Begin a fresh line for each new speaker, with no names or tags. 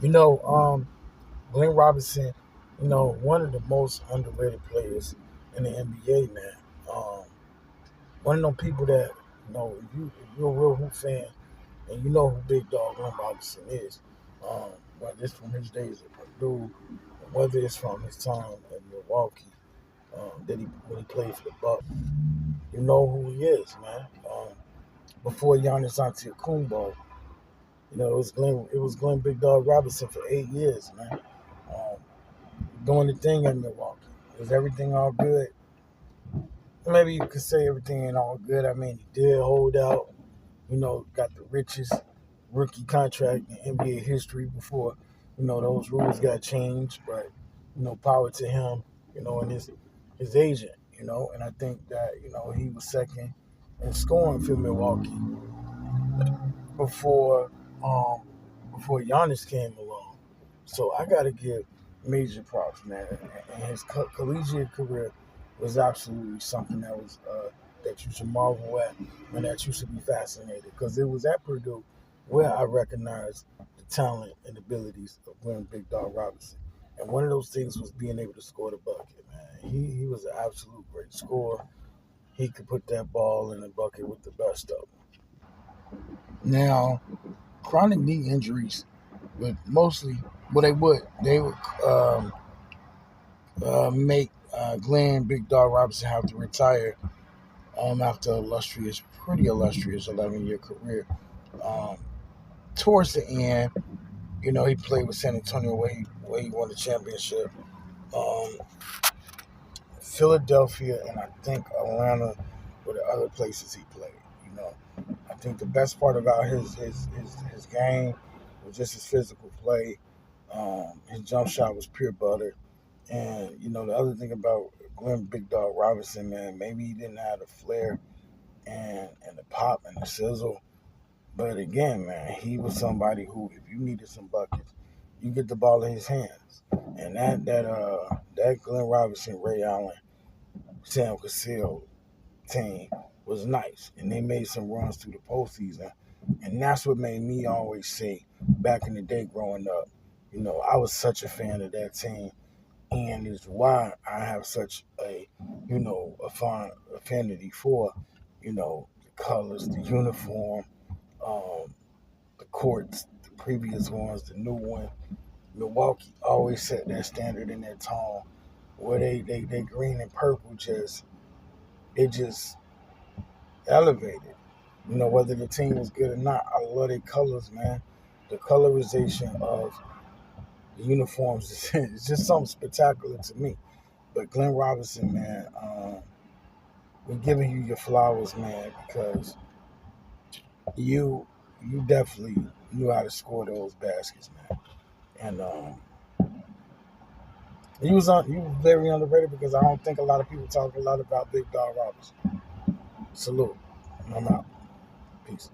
You know, Glenn Robinson, one of the most underrated players in the NBA, man. Um, One of them people that, if you're a real hoop fan and you know who Big Dog Glenn Robinson is, whether it's from his days at Purdue, or whether it's from his time in Milwaukee, that he when he played for the Bucks, you know who he is, man. Before Giannis Antetokounmpo, it was Glenn Big Dog Robinson for 8 years, man. Um, Doing the thing in Milwaukee. Was everything all good? Maybe you could say everything ain't all good. I mean, he did hold out. Got the richest rookie contract in NBA history before, those rules got changed. But, power to him, and his agent, and I think that, he was second in scoring for Milwaukee before um before Giannis came along. So I gotta give major props, man. And his collegiate career was absolutely something that you should marvel at and that you should be fascinated because it was at Purdue where I recognized the talent and abilities of Glenn Big Dog Robinson. And one of those things was being able to score the bucket, man. He was an absolute great scorer. He could put that ball in the bucket with the best of them. Now, chronic knee injuries would mostly, well, they would make Glenn Big Dog Robinson have to retire after pretty illustrious 11-year career. Um, Towards the end, he played with San Antonio where he won the championship. Um, Philadelphia and I think Atlanta were the other places he played. You know, I think the best part about his game was just his physical play. His jump shot was pure butter. And, the other thing about Glenn Big Dog Robinson, man, maybe he didn't have the flair and the pop and the sizzle. But again, man, he was somebody who, if you needed some buckets, you get the ball in his hands. And that Glenn Robinson, Ray Allen, Sam Cassell team was nice. And they made some runs through the postseason. And that's what made me always say back in the day growing up, I was such a fan of that team and is why I have such a fond affinity for, the colors, the uniform, um, the courts, the previous ones, the new one. Milwaukee always set that standard in their tone where they green and purple just elevated. Whether the team was good or not, I love their colors, man. The colorization of the uniforms is just something spectacular to me. But Glenn Robinson, man, we're giving you your flowers, man, because you you definitely knew how to score those baskets, man. And you was very underrated because I don't think a lot of people talk a lot about Big Dog Robinson. Salute. I'm out. Peace.